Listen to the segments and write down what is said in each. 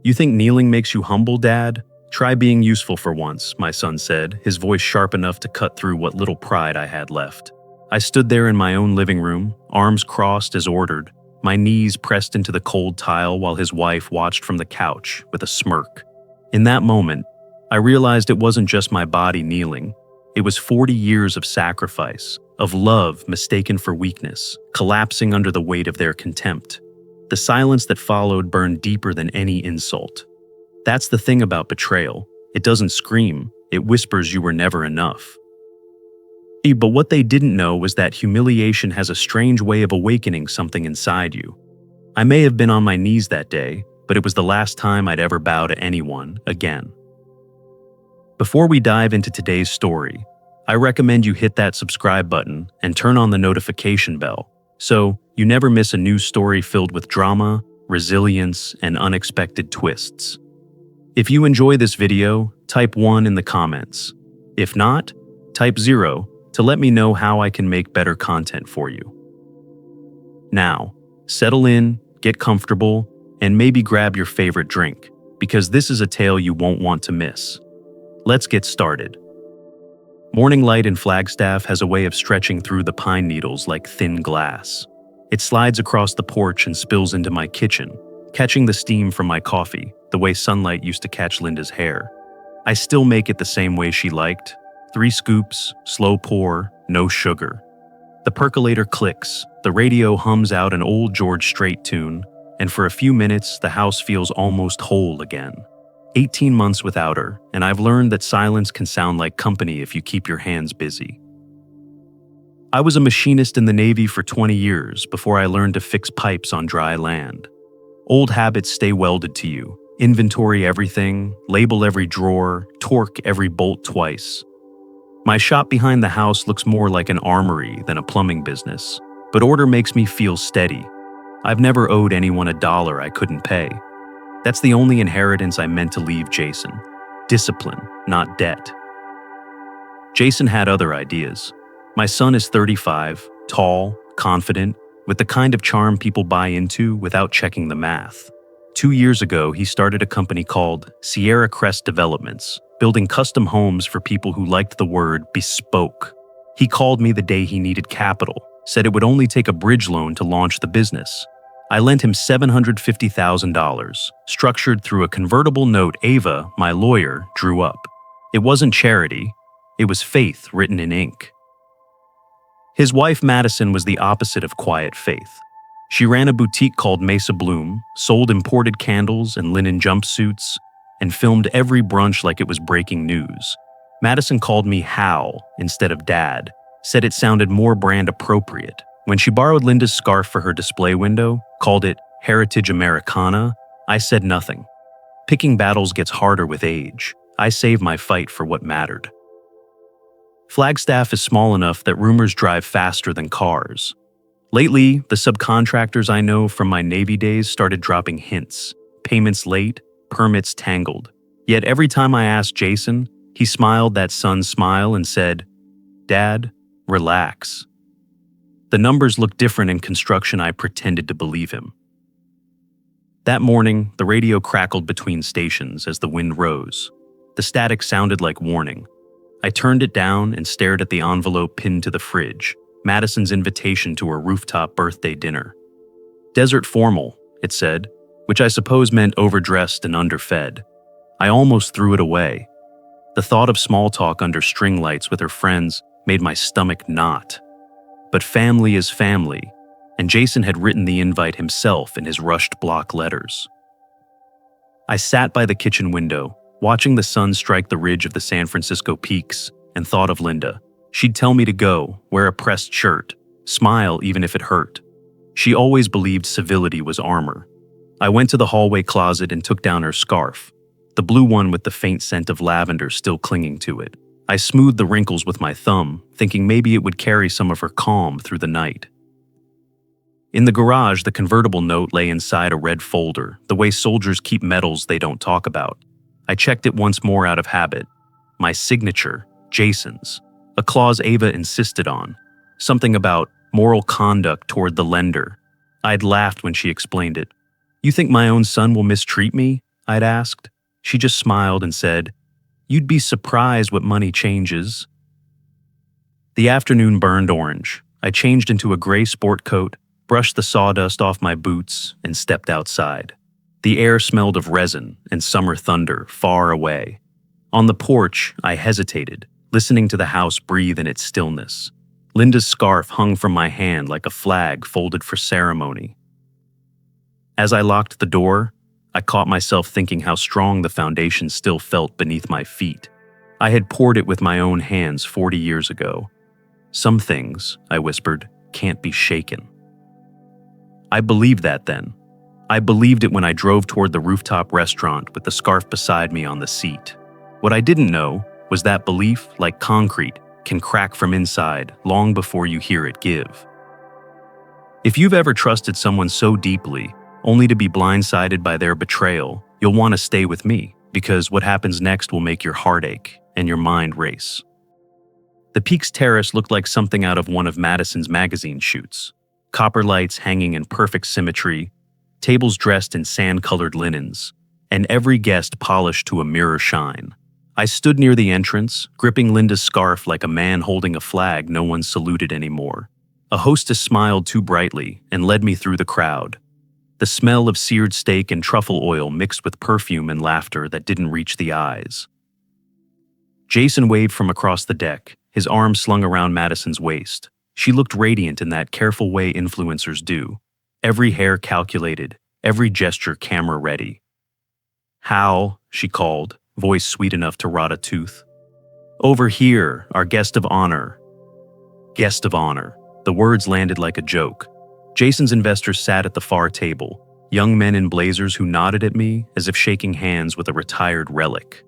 You think kneeling makes you humble, Dad? Try being useful for once, my son said, his voice sharp enough to cut through what little pride I had left. I stood there in my own living room, arms crossed as ordered, my knees pressed into the cold tile while his wife watched from the couch with a smirk. In that moment, I realized it wasn't just my body kneeling. It was 40 years of sacrifice, of love mistaken for weakness, collapsing under the weight of their contempt. The silence that followed burned deeper than any insult. That's the thing about betrayal. It doesn't scream, it whispers you were never enough. But what they didn't know was that humiliation has a strange way of awakening something inside you. I may have been on my knees that day, but it was the last time I'd ever bow to anyone again. Before we dive into today's story, I recommend you hit that subscribe button and turn on the notification bell so you never miss a new story filled with drama, resilience, and unexpected twists. If you enjoy this video, type 1 in the comments. If not, type 0 to let me know how I can make better content for you. Now, settle in, get comfortable, and maybe grab your favorite drink, because this is a tale you won't want to miss. Let's get started. Morning light in Flagstaff has a way of stretching through the pine needles like thin glass. It slides across the porch and spills into my kitchen, catching the steam from my coffee, the way sunlight used to catch Linda's hair. I still make it the same way she liked. 3 scoops, slow pour, no sugar. The percolator clicks, the radio hums out an old George Strait tune, and for a few minutes, the house feels almost whole again. 18 months without her, and I've learned that silence can sound like company if you keep your hands busy. I was a machinist in the Navy for 20 years before I learned to fix pipes on dry land. Old habits stay welded to you. Inventory everything, label every drawer, torque every bolt twice. My shop behind the house looks more like an armory than a plumbing business, but order makes me feel steady. I've never owed anyone $1 I couldn't pay. That's the only inheritance I meant to leave Jason. Discipline, not debt. Jason had other ideas. My son is 35, tall, confident, with the kind of charm people buy into without checking the math. 2 years ago, he started a company called Sierra Crest Developments, building custom homes for people who liked the word bespoke. He called me the day he needed capital, said it would only take a bridge loan to launch the business. I lent him $750,000, structured through a convertible note Ava, my lawyer, drew up. It wasn't charity, it was faith written in ink. His wife Madison was the opposite of quiet faith. She ran a boutique called Mesa Bloom, sold imported candles and linen jumpsuits, and filmed every brunch like it was breaking news. Madison called me Hal instead of Dad, said it sounded more brand appropriate. When she borrowed Linda's scarf for her display window, called it Heritage Americana, I said nothing. Picking battles gets harder with age. I save my fight for what mattered. Flagstaff is small enough that rumors drive faster than cars. Lately, the subcontractors I know from my Navy days started dropping hints. Payments late, permits tangled. Yet every time I asked Jason, he smiled that sun smile and said, "Dad, relax." The numbers looked different in construction. I pretended to believe him. That morning, the radio crackled between stations as the wind rose. The static sounded like warning. I turned it down and stared at the envelope pinned to the fridge, Madison's invitation to her rooftop birthday dinner. Desert formal, it said, which I suppose meant overdressed and underfed. I almost threw it away. The thought of small talk under string lights with her friends made my stomach knot. But family is family, and Jason had written the invite himself in his rushed block letters. I sat by the kitchen window, watching the sun strike the ridge of the San Francisco peaks, and thought of Linda. She'd tell me to go, wear a pressed shirt, smile even if it hurt. She always believed civility was armor. I went to the hallway closet and took down her scarf, the blue one with the faint scent of lavender still clinging to it. I smoothed the wrinkles with my thumb, thinking maybe it would carry some of her calm through the night. In the garage, the convertible note lay inside a red folder, the way soldiers keep medals they don't talk about. I checked it once more out of habit. My signature, Jason's, a clause Ava insisted on, something about moral conduct toward the lender. I'd laughed when she explained it. "You think my own son will mistreat me?" I'd asked. She just smiled and said, "You'd be surprised what money changes." The afternoon burned orange. I changed into a gray sport coat, brushed the sawdust off my boots, and stepped outside. The air smelled of resin and summer thunder far away. On the porch, I hesitated, listening to the house breathe in its stillness. Linda's scarf hung from my hand like a flag folded for ceremony. As I locked the door, I caught myself thinking how strong the foundation still felt beneath my feet. I had poured it with my own hands 40 years ago. "Some things," I whispered, "can't be shaken." I believed that then. I believed it when I drove toward the rooftop restaurant with the scarf beside me on the seat. What I didn't know was that belief, like concrete, can crack from inside long before you hear it give. If you've ever trusted someone so deeply, only to be blindsided by their betrayal, you'll want to stay with me, because what happens next will make your heart ache and your mind race. The Peaks Terrace looked like something out of one of Madison's magazine shoots. Copper lights hanging in perfect symmetry, tables dressed in sand-colored linens, and every guest polished to a mirror shine. I stood near the entrance, gripping Linda's scarf like a man holding a flag no one saluted anymore. A hostess smiled too brightly and led me through the crowd. The smell of seared steak and truffle oil mixed with perfume and laughter that didn't reach the eyes. Jason waved from across the deck, his arm slung around Madison's waist. She looked radiant in that careful way influencers do. Every hair calculated, every gesture camera-ready. "Hal," she called, voice sweet enough to rot a tooth. "Over here, our guest of honor." Guest of honor. The words landed like a joke. Jason's investors sat at the far table, young men in blazers who nodded at me as if shaking hands with a retired relic.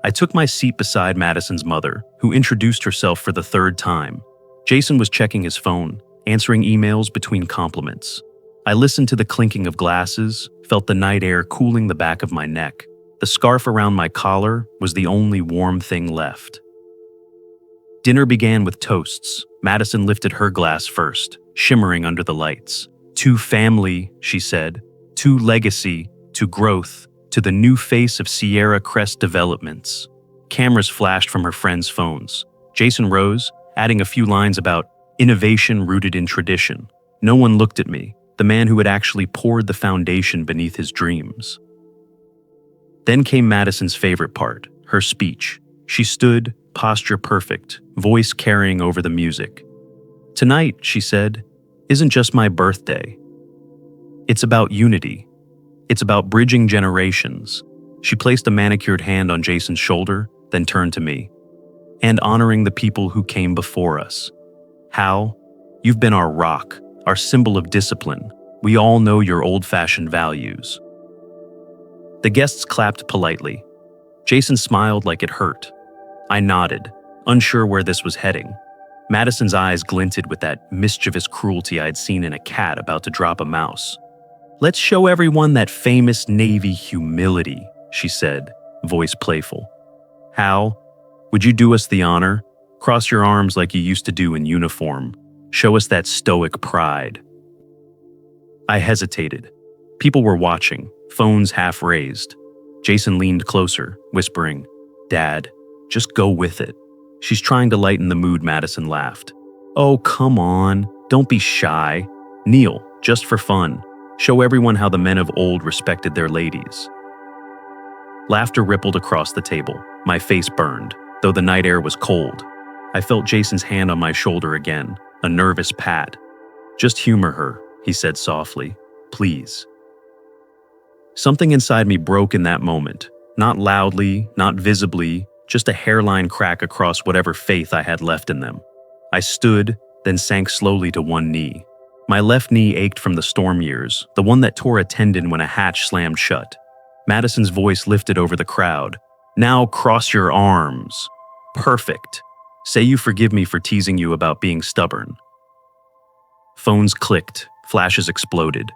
I took my seat beside Madison's mother, who introduced herself for the third time. Jason was checking his phone, answering emails between compliments. I listened to the clinking of glasses, felt the night air cooling the back of my neck. The scarf around my collar was the only warm thing left. Dinner began with toasts. Madison lifted her glass first, shimmering under the lights. "To family," she said. "To legacy, to growth, to the new face of Sierra Crest Developments." Cameras flashed from her friends' phones. Jason rose, adding a few lines about innovation rooted in tradition. No one looked at me, the man who had actually poured the foundation beneath his dreams. Then came Madison's favorite part, her speech. She stood, posture perfect, voice carrying over the music. "Tonight," she said, "isn't just my birthday. It's about unity. It's about bridging generations." She placed a manicured hand on Jason's shoulder, then turned to me. "And honoring the people who came before us. Hal, you've been our rock, our symbol of discipline. We all know your old-fashioned values." The guests clapped politely. Jason smiled like it hurt. I nodded, unsure where this was heading. Madison's eyes glinted with that mischievous cruelty I'd seen in a cat about to drop a mouse. "Let's show everyone that famous Navy humility," she said, voice playful. "Hal, would you do us the honor? Cross your arms like you used to do in uniform. Show us that stoic pride." I hesitated. People were watching, phones half raised. Jason leaned closer, whispering, "Dad, just go with it." "She's trying to lighten the mood," Madison laughed. "Oh, come on, don't be shy. Kneel, just for fun. Show everyone how the men of old respected their ladies." Laughter rippled across the table. My face burned, though the night air was cold. I felt Jason's hand on my shoulder again, a nervous pat. "Just humor her," he said softly. "Please." Something inside me broke in that moment. Not loudly, not visibly, just a hairline crack across whatever faith I had left in them. I stood, then sank slowly to one knee. My left knee ached from the storm years, the one that tore a tendon when a hatch slammed shut. Madison's voice lifted over the crowd. "Now cross your arms." "Perfect. Say you forgive me for teasing you about being stubborn." Phones clicked, flashes exploded.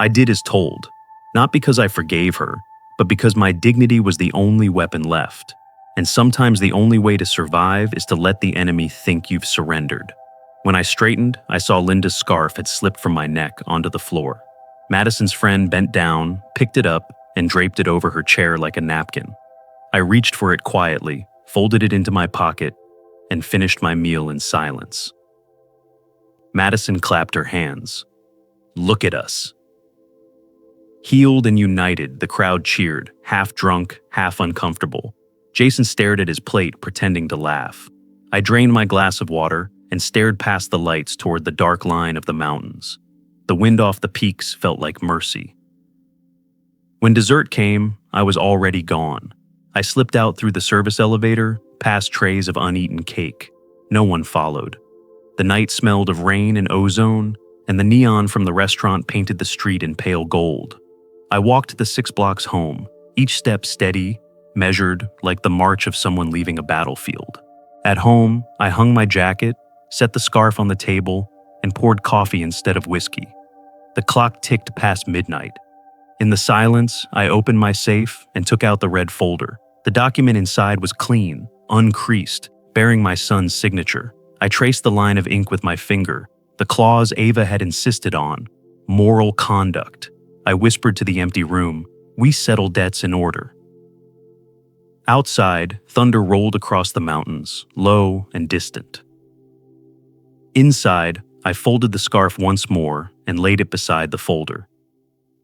I did as told, not because I forgave her, but because my dignity was the only weapon left. And sometimes the only way to survive is to let the enemy think you've surrendered. When I straightened, I saw Linda's scarf had slipped from my neck onto the floor. Madison's friend bent down, picked it up, and draped it over her chair like a napkin. I reached for it quietly, folded it into my pocket, and finished my meal in silence. Madison clapped her hands. "Look at us." Healed and united, the crowd cheered, half drunk, half uncomfortable. Jason stared at his plate, pretending to laugh. I drained my glass of water and stared past the lights toward the dark line of the mountains. The wind off the peaks felt like mercy. When dessert came, I was already gone. I slipped out through the service elevator, past trays of uneaten cake. No one followed. The night smelled of rain and ozone, and the neon from the restaurant painted the street in pale gold. I walked the 6 blocks home, each step steady, measured, like the march of someone leaving a battlefield. At home, I hung my jacket, set the scarf on the table, and poured coffee instead of whiskey. The clock ticked past midnight. In the silence, I opened my safe and took out the red folder. The document inside was clean, uncreased, bearing my son's signature. I traced the line of ink with my finger, the clause Ava had insisted on: moral conduct. I whispered to the empty room, "We settle debts in order." Outside, thunder rolled across the mountains, low and distant. Inside, I folded the scarf once more and laid it beside the folder.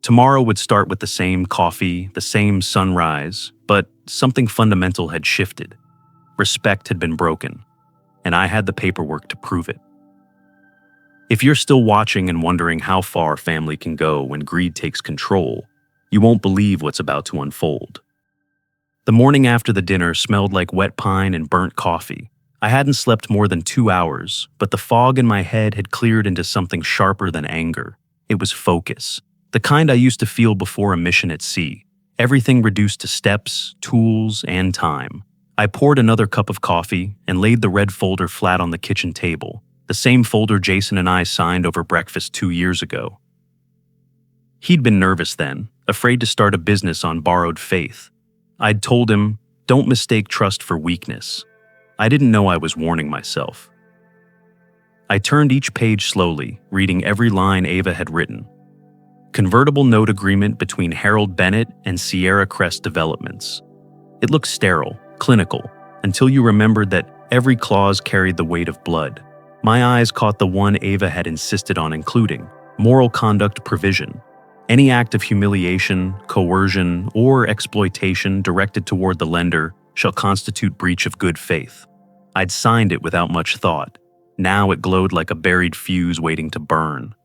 Tomorrow would start with the same coffee, the same sunrise, but something fundamental had shifted. Respect had been broken, and I had the paperwork to prove it. If you're still watching and wondering how far family can go when greed takes control, you won't believe what's about to unfold. The morning after the dinner smelled like wet pine and burnt coffee. I hadn't slept more than 2 hours, but the fog in my head had cleared into something sharper than anger. It was focus, the kind I used to feel before a mission at sea. Everything reduced to steps, tools, and time. I poured another cup of coffee and laid the red folder flat on the kitchen table, the same folder Jason and I signed over breakfast 2 years ago. He'd been nervous then, afraid to start a business on borrowed faith. I'd told him, "Don't mistake trust for weakness." I didn't know I was warning myself. I turned each page slowly, reading every line Ava had written. Convertible note agreement between Harold Bennett and Sierra Crest Developments. It looked sterile, clinical, until you remembered that every clause carried the weight of blood. My eyes caught the one Ava had insisted on including: moral conduct provision. Any act of humiliation, coercion, or exploitation directed toward the lender shall constitute breach of good faith. I'd signed it without much thought. Now it glowed like a buried fuse waiting to burn.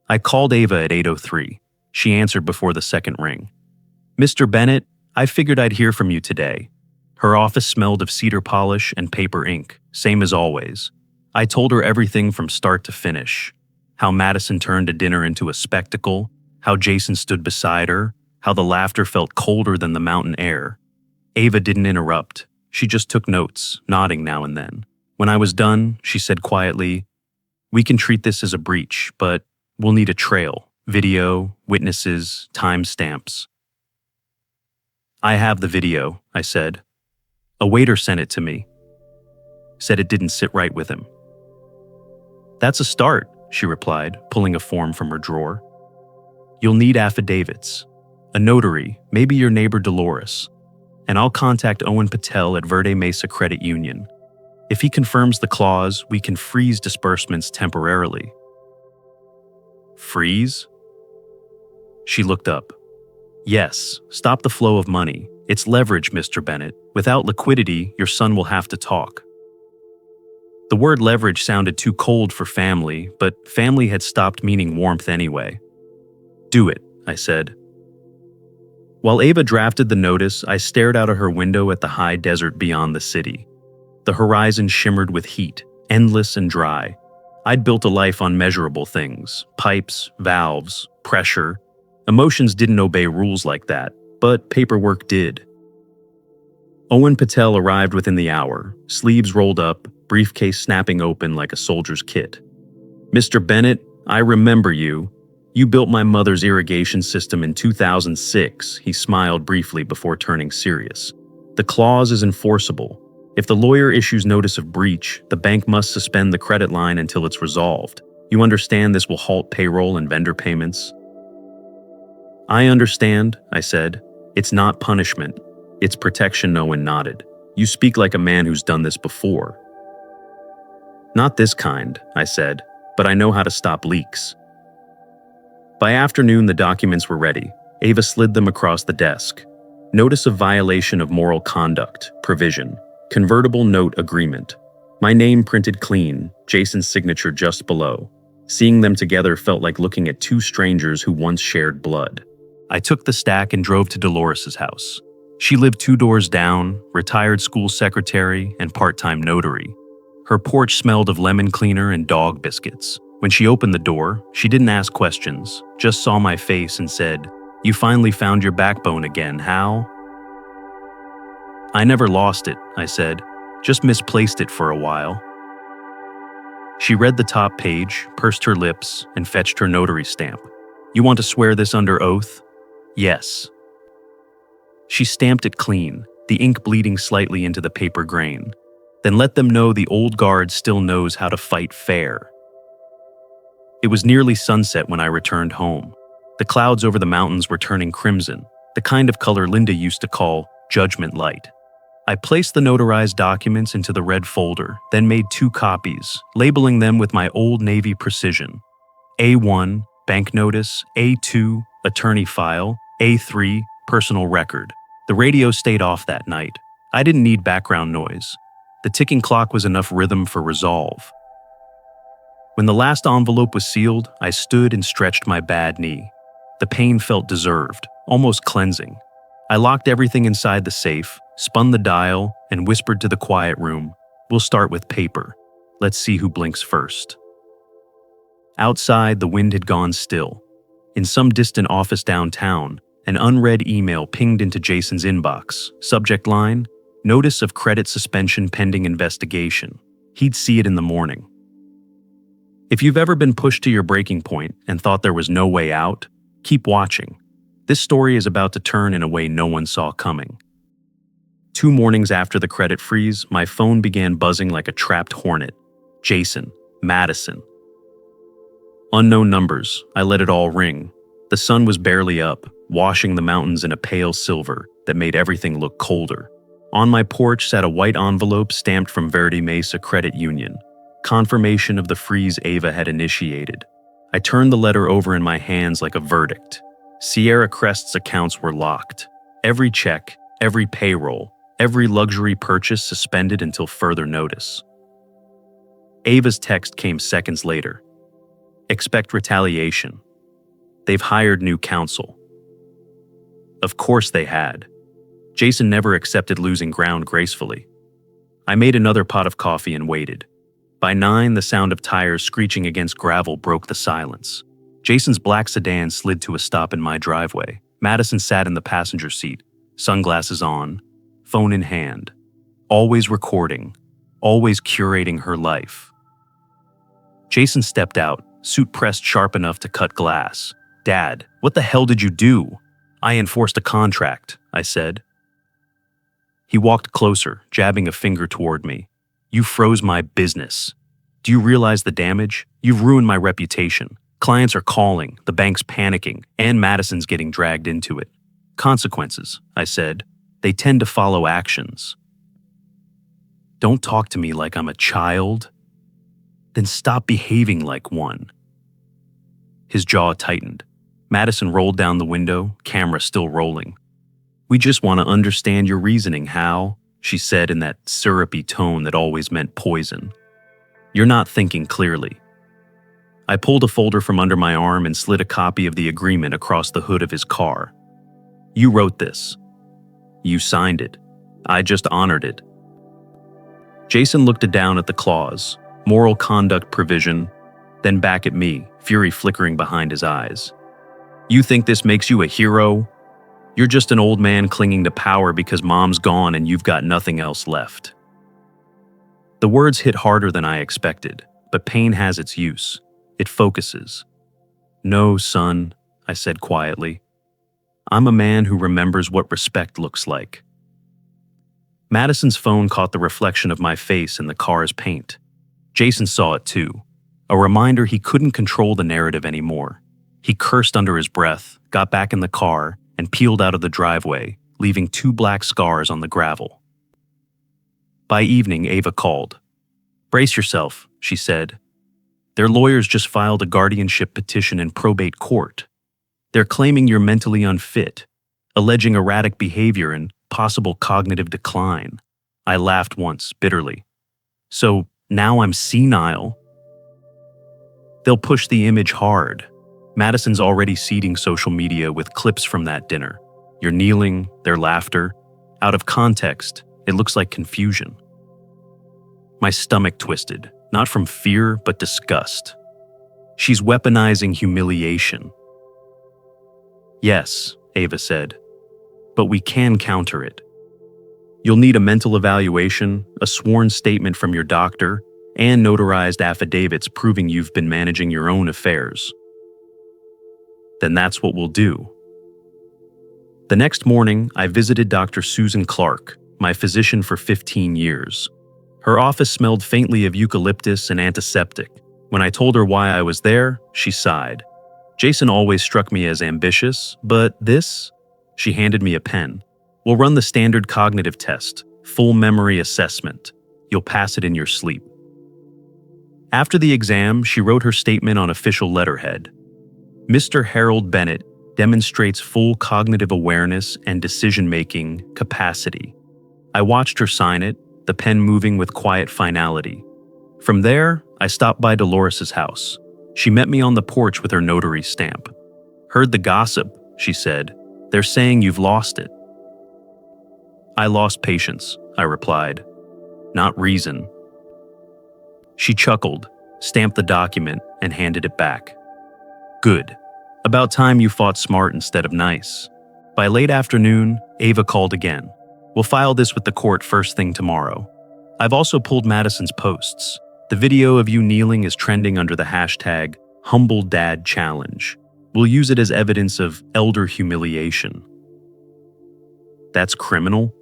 I called Ava at 8:03. She answered before the second ring. "Mr. Bennett, I figured I'd hear from you today." Her office smelled of cedar polish and paper ink, same as always. I told her everything from start to finish. How Madison turned a dinner into a spectacle, how Jason stood beside her, how the laughter felt colder than the mountain air. Ava didn't interrupt. She just took notes, nodding now and then. When I was done, she said quietly, "We can treat this as a breach, but we'll need a trail, video, witnesses, timestamps." "I have the video," I said. "A waiter sent it to me. Said it didn't sit right with him." "That's a start," she replied, pulling a form from her drawer. "You'll need affidavits, a notary, maybe your neighbor Dolores, and I'll contact Owen Patel at Verde Mesa Credit Union. If he confirms the clause, we can freeze disbursements temporarily." "Freeze?" She looked up. "Yes, stop the flow of money. It's leverage, Mr. Bennett. Without liquidity, your son will have to talk." The word leverage sounded too cold for family, but family had stopped meaning warmth anyway. "Do it," I said. While Ava drafted the notice, I stared out of her window at the high desert beyond the city. The horizon shimmered with heat, endless and dry. I'd built a life on measurable things: pipes, valves, pressure. Emotions didn't obey rules like that, but paperwork did. Owen Patel arrived within the hour, sleeves rolled up, briefcase snapping open like a soldier's kit. "Mr. Bennett, I remember you. You built my mother's irrigation system in 2006, he smiled briefly before turning serious. "The clause is enforceable. If the lawyer issues notice of breach, the bank must suspend the credit line until it's resolved. You understand this will halt payroll and vendor payments?" I understand, I said. It's not punishment. It's protection. Owen nodded. You speak like a man who's done this before. Not this kind, I said, but I know how to stop leaks. By afternoon, the documents were ready. Ava slid them across the desk. Notice of violation of moral conduct, provision. Convertible note agreement. My name printed clean, Jason's signature just below. Seeing them together felt like looking at two strangers who once shared blood. I took the stack and drove to Dolores's house. She lived 2 doors down, retired school secretary and part-time notary. Her porch smelled of lemon cleaner and dog biscuits. When she opened the door, she didn't ask questions, just saw my face and said, "You finally found your backbone again, Hal?" "I never lost it," I said, "just misplaced it for a while." She read the top page, pursed her lips, and fetched her notary stamp. "You want to swear this under oath?" "Yes." She stamped it clean, the ink bleeding slightly into the paper grain. "Then let them know the old guard still knows how to fight fair." It was nearly sunset when I returned home. The clouds over the mountains were turning crimson, the kind of color Linda used to call judgment light. I placed the notarized documents into the red folder, then made 2 copies, labeling them with my old Navy precision. A1, bank notice, A2, attorney file, A3, personal record. The radio stayed off that night. I didn't need background noise. The ticking clock was enough rhythm for resolve. When the last envelope was sealed, I stood and stretched my bad knee. The pain felt deserved, almost cleansing. I locked everything inside the safe, spun the dial, and whispered to the quiet room, "We'll start with paper. Let's see who blinks first." Outside, the wind had gone still. In some distant office downtown, an unread email pinged into Jason's inbox. Subject line, "Notice of credit suspension pending investigation." He'd see it in the morning. If you've ever been pushed to your breaking point and thought there was no way out, keep watching. This story is about to turn in a way no one saw coming. 2 mornings after the credit freeze, my phone began buzzing like a trapped hornet. Jason, Madison. Unknown numbers. I let it all ring. The sun was barely up, washing the mountains in a pale silver that made everything look colder. On my porch sat a white envelope stamped from Verde Mesa Credit Union. Confirmation of the freeze Ava had initiated. I turned the letter over in my hands like a verdict. Sierra Crest's accounts were locked. Every check, every payroll, every luxury purchase suspended until further notice. Ava's text came seconds later. "Expect retaliation. They've hired new counsel." Of course they had. Jason never accepted losing ground gracefully. I made another pot of coffee and waited. By 9, the sound of tires screeching against gravel broke the silence. Jason's black sedan slid to a stop in my driveway. Madison sat in the passenger seat, sunglasses on, phone in hand, always recording, always curating her life. Jason stepped out, suit pressed sharp enough to cut glass. "Dad, what the hell did you do?" "I enforced a contract," I said. He walked closer, jabbing a finger toward me. "You froze my business. Do you realize the damage? You've ruined my reputation. Clients are calling, the bank's panicking, and Madison's getting dragged into it." "Consequences," I said. "They tend to follow actions." "Don't talk to me like I'm a child." "Then stop behaving like one." His jaw tightened. Madison rolled down the window, camera still rolling. "We just want to understand your reasoning, Hal," she said in that syrupy tone that always meant poison. "You're not thinking clearly." I pulled a folder from under my arm and slid a copy of the agreement across the hood of his car. "You wrote this. You signed it. I just honored it." Jason looked down at the clause, moral conduct provision, then back at me, fury flickering behind his eyes. "You think this makes you a hero? You're just an old man clinging to power because mom's gone and you've got nothing else left." The words hit harder than I expected, but pain has its use. It focuses. "No, son," I said quietly. "I'm a man who remembers what respect looks like." Madison's phone caught the reflection of my face in the car's paint. Jason saw it too, a reminder he couldn't control the narrative anymore. He cursed under his breath, got back in the car, and peeled out of the driveway, leaving 2 black scars on the gravel. By evening, Ava called. "Brace yourself," she said. "Their lawyers just filed a guardianship petition in probate court. They're claiming you're mentally unfit, alleging erratic behavior and possible cognitive decline." I laughed once, bitterly. "So now I'm senile?" "They'll push the image hard. Madison's already seeding social media with clips from that dinner. You're kneeling, their laughter. Out of context, it looks like confusion." My stomach twisted, not from fear, but disgust. She's weaponizing humiliation. "Yes," Ava said, "but we can counter it. You'll need a mental evaluation, a sworn statement from your doctor, and notarized affidavits proving you've been managing your own affairs." "Then that's what we'll do." The next morning, I visited Dr. Susan Clark, my physician for 15 years. Her office smelled faintly of eucalyptus and antiseptic. When I told her why I was there, she sighed. "Jason always struck me as ambitious, but this?" She handed me a pen. "We'll run the standard cognitive test, full memory assessment. You'll pass it in your sleep." After the exam, she wrote her statement on official letterhead. "Mr. Harold Bennett demonstrates full cognitive awareness and decision-making capacity." I watched her sign it, the pen moving with quiet finality. From there, I stopped by Dolores's house. She met me on the porch with her notary stamp. "Heard the gossip," she said. "They're saying you've lost it." "I lost patience," I replied. "Not reason." She chuckled, stamped the document, and handed it back. "Good. About time you fought smart instead of nice." By late afternoon, Ava called again. "We'll file this with the court first thing tomorrow." I've also pulled Madison's posts. The video of you kneeling is trending under the hashtag #HumbleDadChallenge. We'll use it as evidence of elder humiliation. That's criminal?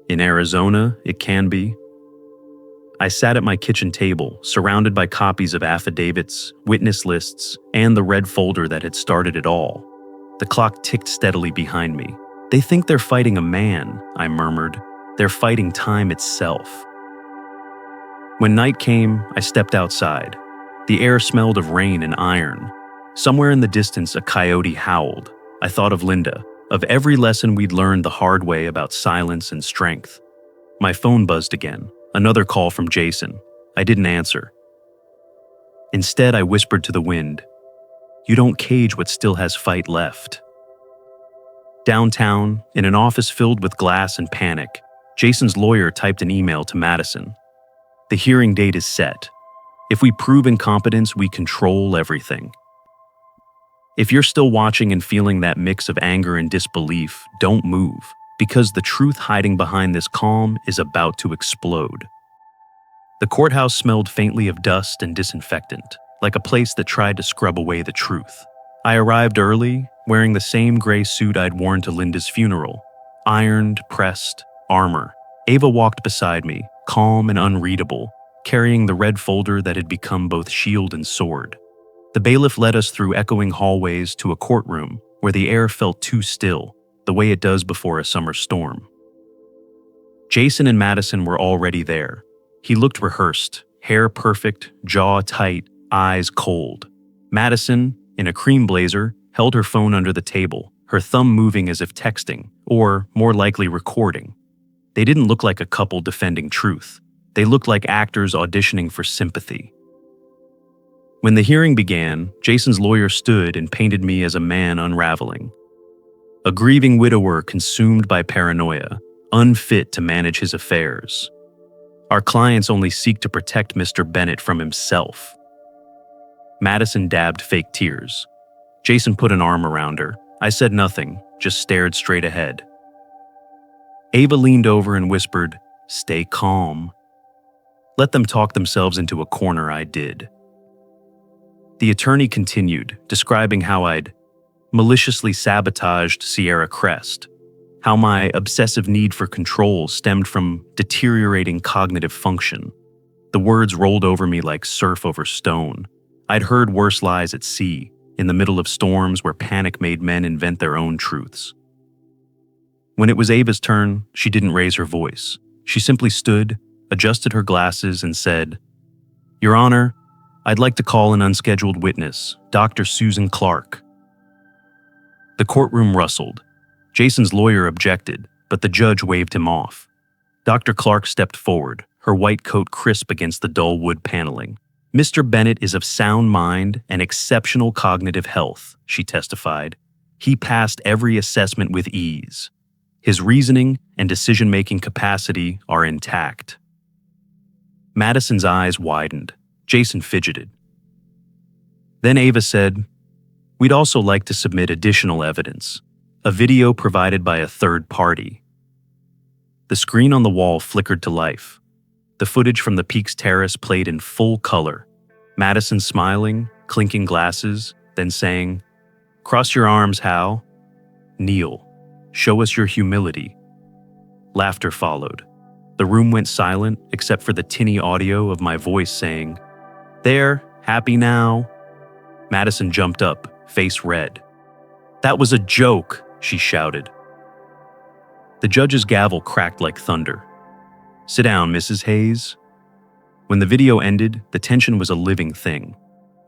In Arizona, it can be. I sat at my kitchen table, surrounded by copies of affidavits, witness lists, and the red folder that had started it all. The clock ticked steadily behind me. "They think they're fighting a man," I murmured. "They're fighting time itself." When night came, I stepped outside. The air smelled of rain and iron. Somewhere in the distance, a coyote howled. I thought of Linda, of every lesson we'd learned the hard way about silence and strength. My phone buzzed again. Another call from Jason. I didn't answer. Instead, I whispered to the wind, "You don't cage what still has fight left." Downtown, in an office filled with glass and panic, Jason's lawyer typed an email to Madison. "The hearing date is set. If we prove incompetence, we control everything." If you're still watching and feeling that mix of anger and disbelief, don't move, because the truth hiding behind this calm is about to explode. The courthouse smelled faintly of dust and disinfectant, like a place that tried to scrub away the truth. I arrived early, wearing the same gray suit I'd worn to Linda's funeral. Ironed, pressed, armor. Ava walked beside me, calm and unreadable, carrying the red folder that had become both shield and sword. The bailiff led us through echoing hallways to a courtroom where the air felt too still, the way it does before a summer storm. Jason and Madison were already there. He looked rehearsed, hair perfect, jaw tight, eyes cold. Madison, in a cream blazer, held her phone under the table, her thumb moving as if texting, or more likely recording. They didn't look like a couple defending truth. They looked like actors auditioning for sympathy. When the hearing began, Jason's lawyer stood and painted me as a man unraveling. A grieving widower consumed by paranoia, unfit to manage his affairs. Our clients only seek to protect Mr. Bennett from himself. Madison dabbed fake tears. Jason put an arm around her. I said nothing, just stared straight ahead. Ava leaned over and whispered, "Stay calm." Let them talk themselves into a corner, I did. The attorney continued, describing how I'd maliciously sabotaged Sierra Crest, how my obsessive need for control stemmed from deteriorating cognitive function. The words rolled over me like surf over stone. I'd heard worse lies at sea, in the middle of storms where panic made men invent their own truths. When it was Ava's turn, she didn't raise her voice. She simply stood, adjusted her glasses, and said, "Your Honor, I'd like to call an unscheduled witness, Dr. Susan Clark." The courtroom rustled. Jason's lawyer objected, but the judge waved him off. Dr. Clark stepped forward, her white coat crisp against the dull wood paneling. "Mr. Bennett is of sound mind and exceptional cognitive health," she testified. "He passed every assessment with ease. His reasoning and decision-making capacity are intact." Madison's eyes widened. Jason fidgeted. Then Ava said, "We'd also like to submit additional evidence, a video provided by a third party." The screen on the wall flickered to life. The footage from the Peaks Terrace played in full color. Madison smiling, clinking glasses, then saying, "Cross your arms, Hal. Kneel. Show us your humility." Laughter followed. The room went silent except for the tinny audio of my voice saying, "There, happy now." Madison jumped up, face red. "That was a joke," she shouted. The judge's gavel cracked like thunder. "Sit down, Mrs. Hayes." When the video ended, the tension was a living thing.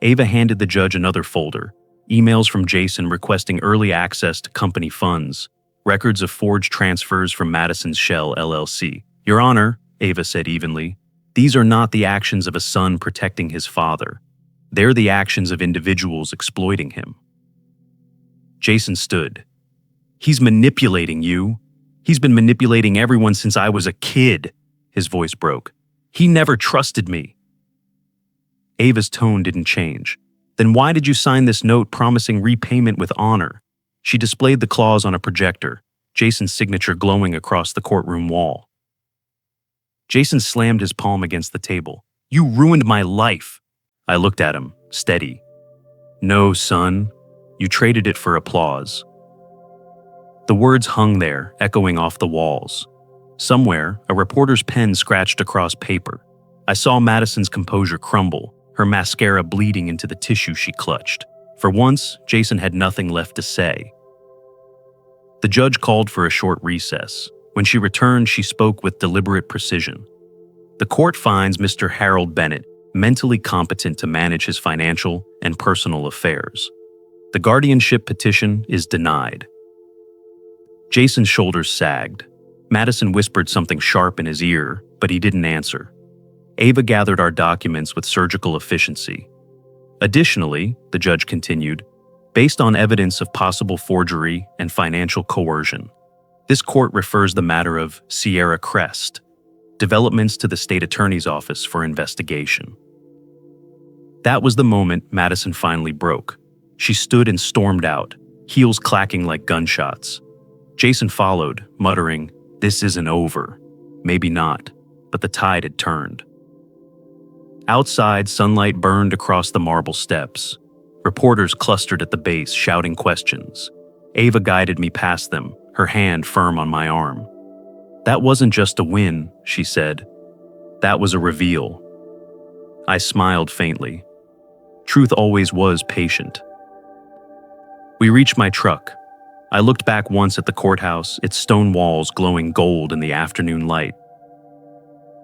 Ava handed the judge another folder, emails from Jason requesting early access to company funds, records of forged transfers from Madison's Shell LLC. "Your Honor," Ava said evenly, "these are not the actions of a son protecting his father. They're the actions of individuals exploiting him." Jason stood. "He's manipulating you. He's been manipulating everyone since I was a kid." His voice broke. "He never trusted me." Ava's tone didn't change. "Then why did you sign this note promising repayment with honor?" She displayed the clause on a projector, Jason's signature glowing across the courtroom wall. Jason slammed his palm against the table. "You ruined my life." I looked at him, steady. "No, son. You traded it for applause." The words hung there, echoing off the walls. Somewhere, a reporter's pen scratched across paper. I saw Madison's composure crumble, her mascara bleeding into the tissue she clutched. For once, Jason had nothing left to say. The judge called for a short recess. When she returned, she spoke with deliberate precision. "The court finds Mr. Harold Bennett mentally competent to manage his financial and personal affairs. The guardianship petition is denied." Jason's shoulders sagged. Madison whispered something sharp in his ear, but he didn't answer. Ava gathered our documents with surgical efficiency. Additionally, the judge continued, based on evidence of possible forgery and financial coercion, this court refers the matter of Sierra Crest, developments to the state attorney's office for investigation. That was the moment Madison finally broke. She stood and stormed out, heels clacking like gunshots. Jason followed, muttering, "This isn't over." Maybe not, but the tide had turned. Outside, sunlight burned across the marble steps. Reporters clustered at the base, shouting questions. Ava guided me past them, her hand firm on my arm. "That wasn't just a win," she said. "That was a reveal." I smiled faintly. Truth always was patient. We reached my truck. I looked back once at the courthouse, its stone walls glowing gold in the afternoon light.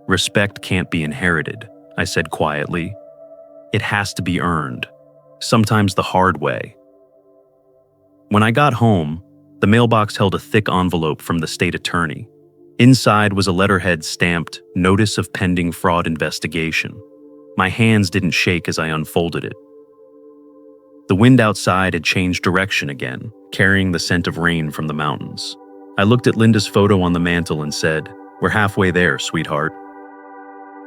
"Respect can't be inherited," I said quietly. "It has to be earned, sometimes the hard way." When I got home, the mailbox held a thick envelope from the state attorney. Inside was a letterhead stamped, "Notice of Pending Fraud Investigation." My hands didn't shake as I unfolded it. The wind outside had changed direction again, carrying the scent of rain from the mountains. I looked at Linda's photo on the mantel and said, "We're halfway there, sweetheart."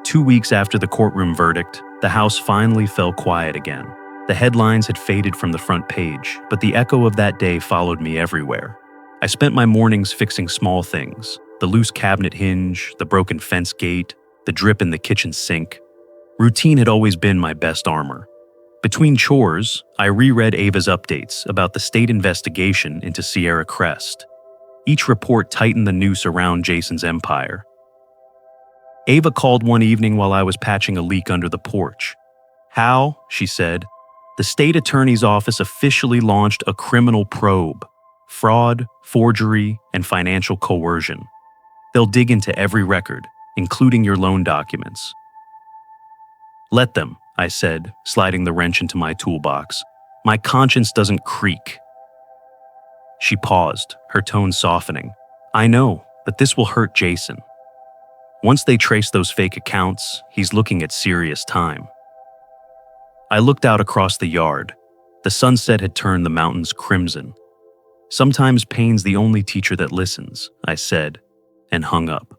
2 weeks after the courtroom verdict, the house finally fell quiet again. The headlines had faded from the front page, but the echo of that day followed me everywhere. I spent my mornings fixing small things, the loose cabinet hinge, the broken fence gate, the drip in the kitchen sink. Routine had always been my best armor. Between chores, I reread Ava's updates about the state investigation into Sierra Crest. Each report tightened the noose around Jason's empire. Ava called one evening while I was patching a leak under the porch. "Hal," she said, The state attorney's office officially launched a criminal probe: fraud, forgery, and financial coercion. They'll dig into every record, including your loan documents. Let them, I said, sliding the wrench into my toolbox. My conscience doesn't creak. She paused, her tone softening. I know, but this will hurt Jason. Once they trace those fake accounts, he's looking at serious time. I looked out across the yard. The sunset had turned the mountains crimson. Sometimes pain's the only teacher that listens, I said, and hung up.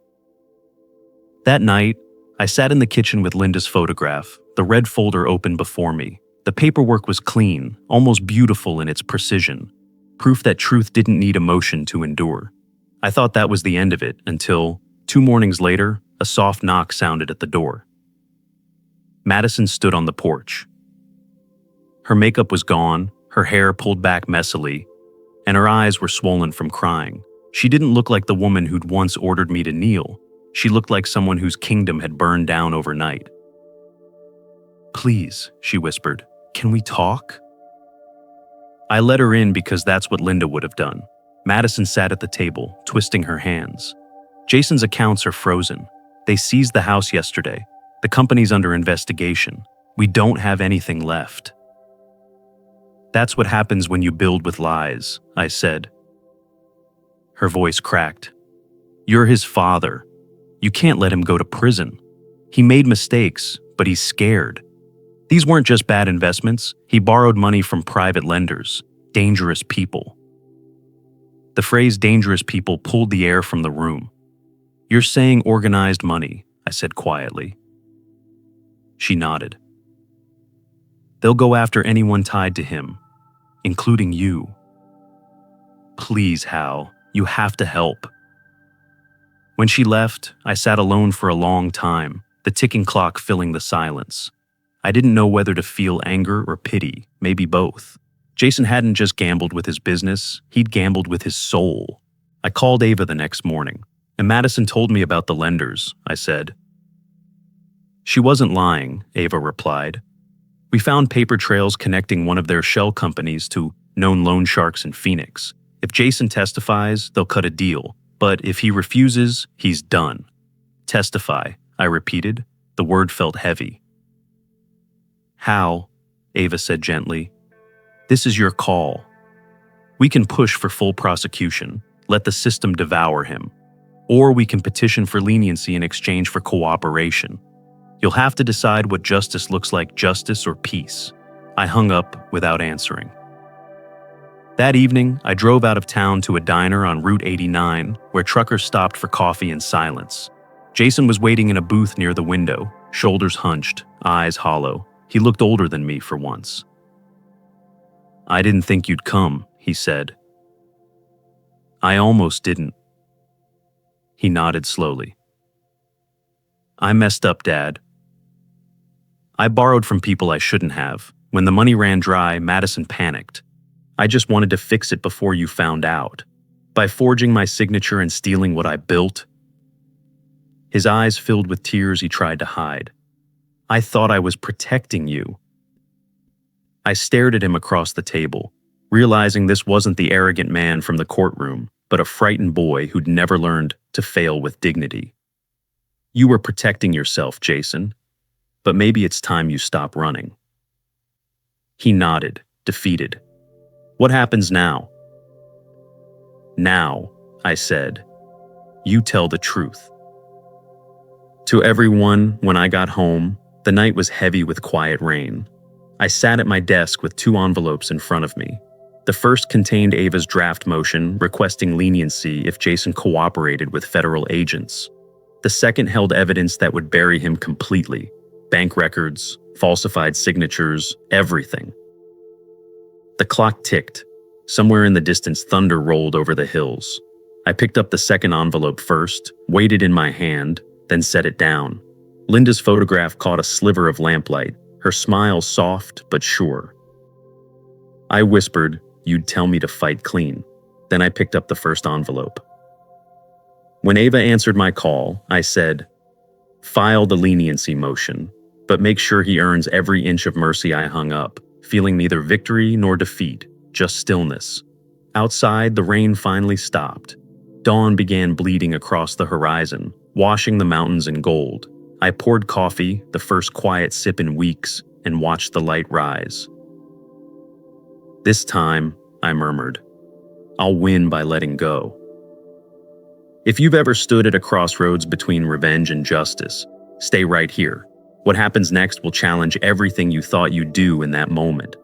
That night, I sat in the kitchen with Linda's photograph, the red folder open before me. The paperwork was clean, almost beautiful in its precision, proof that truth didn't need emotion to endure. I thought that was the end of it until, 2 mornings later, a soft knock sounded at the door. Madison stood on the porch. Her makeup was gone, her hair pulled back messily, and her eyes were swollen from crying. She didn't look like the woman who'd once ordered me to kneel. She looked like someone whose kingdom had burned down overnight. Please, she whispered, can we talk? I let her in because that's what Linda would have done. Madison sat at the table, twisting her hands. Jason's accounts are frozen. They seized the house yesterday. The company's under investigation. We don't have anything left. That's what happens when you build with lies, I said. Her voice cracked. You're his father. You can't let him go to prison. He made mistakes, but he's scared. These weren't just bad investments. He borrowed money from private lenders, dangerous people. The phrase dangerous people pulled the air from the room. You're saying organized money, I said quietly. She nodded. They'll go after anyone tied to him, including you. Please, Hal, you have to help. When she left, I sat alone for a long time, the ticking clock filling the silence. I didn't know whether to feel anger or pity, maybe both. Jason hadn't just gambled with his business, he'd gambled with his soul. I called Ava the next morning, and Madison told me about the lenders, I said. She wasn't lying, Ava replied. We found paper trails connecting one of their shell companies to known loan sharks in Phoenix. If Jason testifies, they'll cut a deal, but if he refuses, he's done. Testify, I repeated. The word felt heavy. Hal, Ava said gently, this is your call. We can push for full prosecution, let the system devour him, or we can petition for leniency in exchange for cooperation. You'll have to decide what justice looks like, justice or peace. I hung up without answering. That evening, I drove out of town to a diner on Route 89 where truckers stopped for coffee in silence. Jason was waiting in a booth near the window, shoulders hunched, eyes hollow. He looked older than me for once. I didn't think you'd come, he said. I almost didn't. He nodded slowly. I messed up, Dad. I borrowed from people I shouldn't have. When the money ran dry, Madison panicked. I just wanted to fix it before you found out. By forging my signature and stealing what I built. His eyes filled with tears he tried to hide. I thought I was protecting you. I stared at him across the table, realizing this wasn't the arrogant man from the courtroom, but a frightened boy who'd never learned to fail with dignity. You were protecting yourself, Jason, but maybe it's time you stop running. He nodded, defeated. What happens now? Now, I said, you tell the truth. To everyone, when I got home, the night was heavy with quiet rain. I sat at my desk with 2 envelopes in front of me. The first contained Ava's draft motion requesting leniency if Jason cooperated with federal agents. The second held evidence that would bury him completely. Bank records, falsified signatures, everything. The clock ticked. Somewhere in the distance, thunder rolled over the hills. I picked up the second envelope first, weighed it in my hand, then set it down. Linda's photograph caught a sliver of lamplight, her smile soft but sure. I whispered, you'd tell me to fight clean. Then I picked up the first envelope. When Ava answered my call, I said, file the leniency motion, but make sure he earns every inch of mercy I hung up. feeling neither victory nor defeat, just stillness. Outside, the rain finally stopped. Dawn began bleeding across the horizon, washing the mountains in gold. I poured coffee, the first quiet sip in weeks, and watched the light rise. "This time," I murmured, "I'll win by letting go." If you've ever stood at a crossroads between revenge and justice, stay right here. What happens next will challenge everything you thought you'd do in that moment.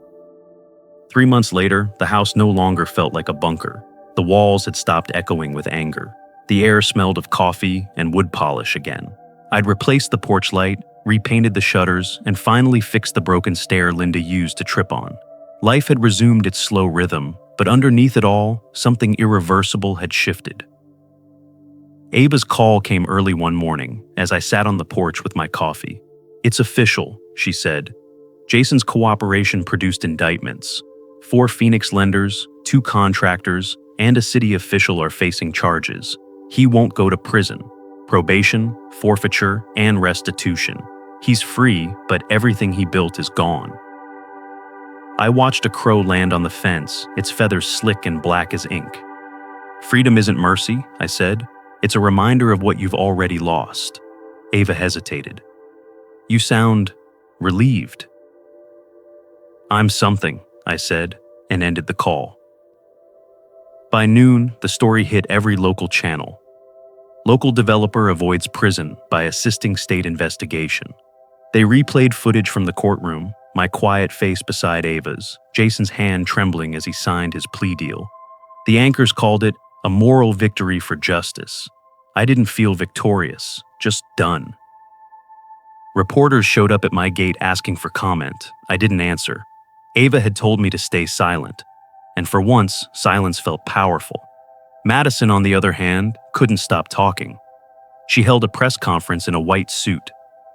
3 months later, the house no longer felt like a bunker. The walls had stopped echoing with anger. The air smelled of coffee and wood polish again. I'd replaced the porch light, repainted the shutters, and finally fixed the broken stair Linda used to trip on. Life had resumed its slow rhythm, but underneath it all, something irreversible had shifted. Ava's call came early one morning as I sat on the porch with my coffee. "It's official," she said. "Jason's cooperation produced indictments. 4 Phoenix lenders, 2 contractors, and a city official are facing charges. He won't go to prison. Probation, forfeiture, and restitution. He's free, but everything he built is gone." I watched a crow land on the fence, its feathers slick and black as ink. "Freedom isn't mercy," I said. "It's a reminder of what you've already lost." Ava hesitated. "You sound relieved." "I'm something," I said, and ended the call. By noon, the story hit every local channel. Local developer avoids prison by assisting state investigation. They replayed footage from the courtroom, my quiet face beside Ava's, Jason's hand trembling as he signed his plea deal. The anchors called it a moral victory for justice. I didn't feel victorious, just done. Reporters showed up at my gate asking for comment. I didn't answer. Ava had told me to stay silent, and for once, silence felt powerful. Madison, on the other hand, couldn't stop talking. She held a press conference in a white suit,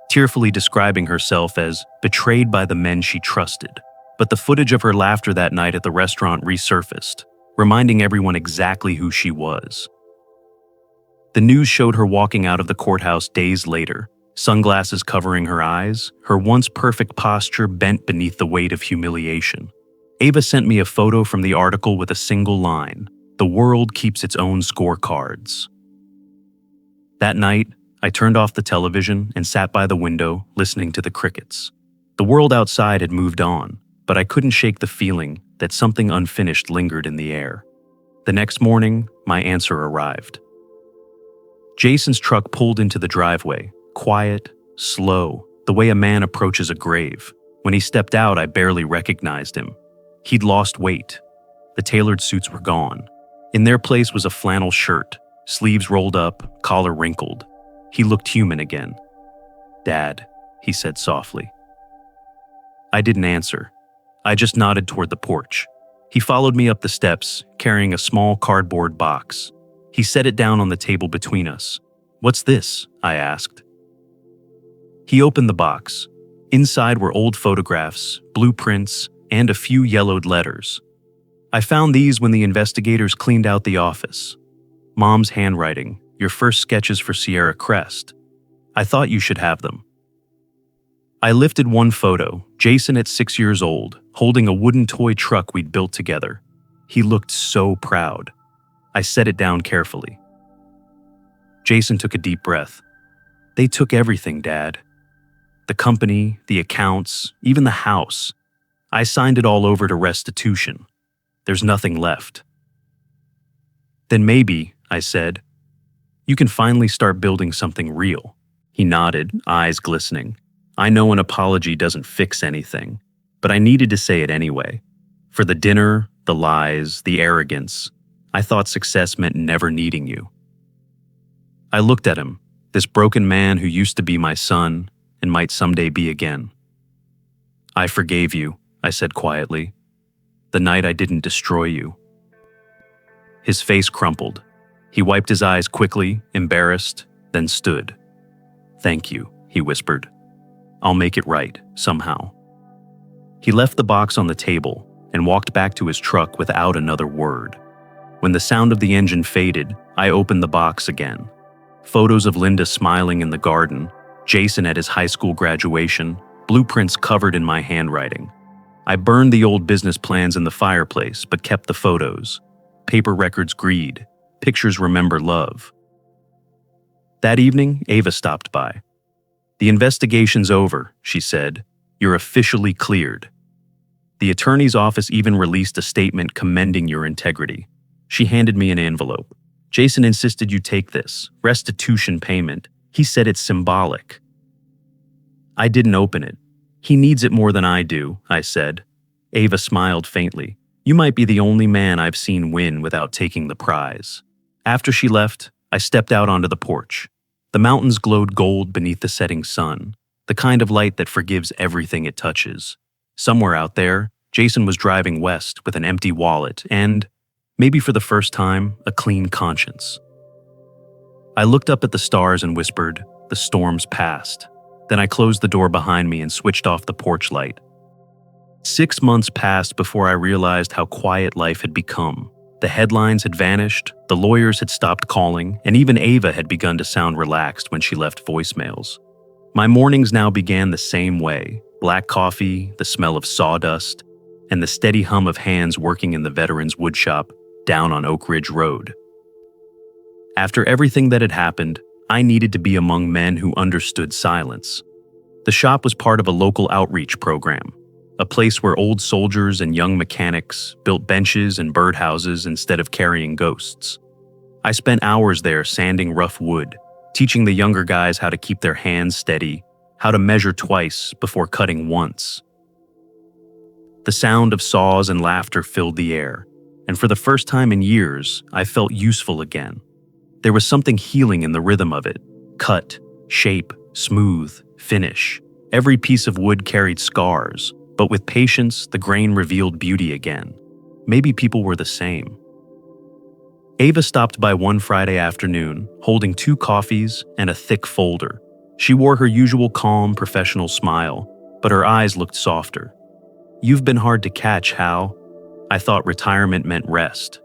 tearfully describing herself as betrayed by the men she trusted. But the footage of her laughter that night at the restaurant resurfaced, reminding everyone exactly who she was. The news showed her walking out of the courthouse days later, sunglasses covering her eyes, her once perfect posture bent beneath the weight of humiliation. Ava sent me a photo from the article with a single line: "The world keeps its own scorecards." That night, I turned off the television and sat by the window, listening to the crickets. The world outside had moved on, but I couldn't shake the feeling that something unfinished lingered in the air. The next morning, my answer arrived. Jason's truck pulled into the driveway, quiet, slow, the way a man approaches a grave. When he stepped out, I barely recognized him. He'd lost weight. The tailored suits were gone. In their place was a flannel shirt, sleeves rolled up, collar wrinkled. He looked human again. "Dad," he said softly. I didn't answer. I just nodded toward the porch. He followed me up the steps, carrying a small cardboard box. He set it down on the table between us. "What's this?" I asked. He opened the box. Inside were old photographs, blueprints, and a few yellowed letters. "I found these when the investigators cleaned out the office. Mom's handwriting, your first sketches for Sierra Crest. I thought you should have them." I lifted one photo, Jason at 6 years old, holding a wooden toy truck we'd built together. He looked so proud. I set it down carefully. Jason took a deep breath. "They took everything, Dad. The company, the accounts, even the house. I signed it all over to restitution. There's nothing left." "Then maybe," I said, "you can finally start building something real." He nodded, eyes glistening. I know an apology doesn't fix anything, but I needed to say it anyway. For the dinner, the lies, the arrogance, I thought success meant never needing you. I looked at him, this broken man who used to be my son and might someday be again. "I forgave you," I said quietly. "The night I didn't destroy you." His face crumpled. He wiped his eyes quickly, embarrassed, then stood. "Thank you," he whispered. "I'll make it right, somehow." He left the box on the table and walked back to his truck without another word. When the sound of the engine faded, I opened the box again. Photos of Linda smiling in the garden, Jason at his high school graduation, blueprints covered in my handwriting. I burned the old business plans in the fireplace, but kept the photos. Paper records greed. Pictures remember love. That evening, Ava stopped by. "The investigation's over," she said. "You're officially cleared." The attorney's office even released a statement commending your integrity. She handed me an envelope. "Jason insisted you take this. Restitution payment. He said it's symbolic." I didn't open it. "He needs it more than I do," I said. Ava smiled faintly. "You might be the only man I've seen win without taking the prize." After she left, I stepped out onto the porch. The mountains glowed gold beneath the setting sun, the kind of light that forgives everything it touches. Somewhere out there, Jason was driving west with an empty wallet and, maybe for the first time, a clean conscience. I looked up at the stars and whispered, "The storm's past." Then I closed the door behind me and switched off the porch light. 6 months passed before I realized how quiet life had become. The headlines had vanished, the lawyers had stopped calling, and even Ava had begun to sound relaxed when she left voicemails. My mornings now began the same way: black coffee, the smell of sawdust, and the steady hum of hands working in the veterans' woodshop down on Oak Ridge Road. After everything that had happened, I needed to be among men who understood silence. The shop was part of a local outreach program, a place where old soldiers and young mechanics built benches and birdhouses instead of carrying ghosts. I spent hours there sanding rough wood, teaching the younger guys how to keep their hands steady, how to measure twice before cutting once. The sound of saws and laughter filled the air, and for the first time in years, I felt useful again. There was something healing in the rhythm of it. Cut, shape, smooth, finish. Every piece of wood carried scars, but with patience, the grain revealed beauty again. Maybe people were the same. Ava stopped by one Friday afternoon, holding 2 coffees and a thick folder. She wore her usual calm, professional smile, but her eyes looked softer. "You've been hard to catch, Hal." I thought retirement meant rest.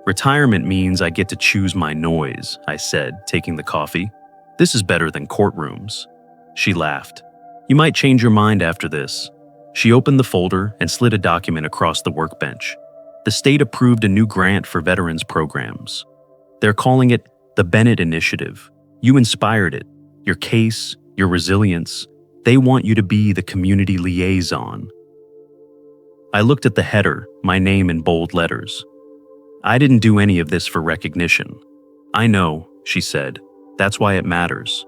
"Retirement means I get to choose my noise," I said, taking the coffee. "This is better than courtrooms." She laughed. "You might change your mind after this." She opened the folder and slid a document across the workbench. The state approved a new grant for veterans programs. They're calling it the Bennett Initiative. You inspired it. Your case, your resilience. They want you to be the community liaison. I looked at the header, my name in bold letters. "I didn't do any of this for recognition." "I know," she said. "That's why it matters."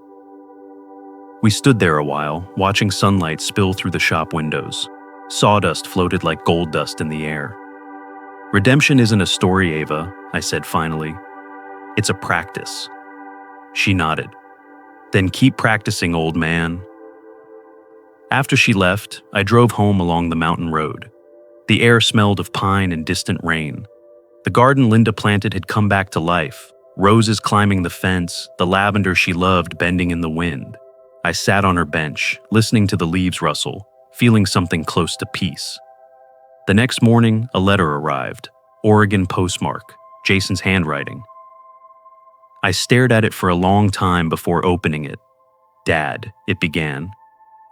We stood there a while, watching sunlight spill through the shop windows. Sawdust floated like gold dust in the air. "Redemption isn't a story, Ava," I said finally. "It's a practice." She nodded. "Then keep practicing, old man." After she left, I drove home along the mountain road. The air smelled of pine and distant rain. The garden Linda planted had come back to life, roses climbing the fence, the lavender she loved bending in the wind. I sat on her bench, listening to the leaves rustle, feeling something close to peace. The next morning, a letter arrived, Oregon postmark, Jason's handwriting. I stared at it for a long time before opening it. "Dad," it began.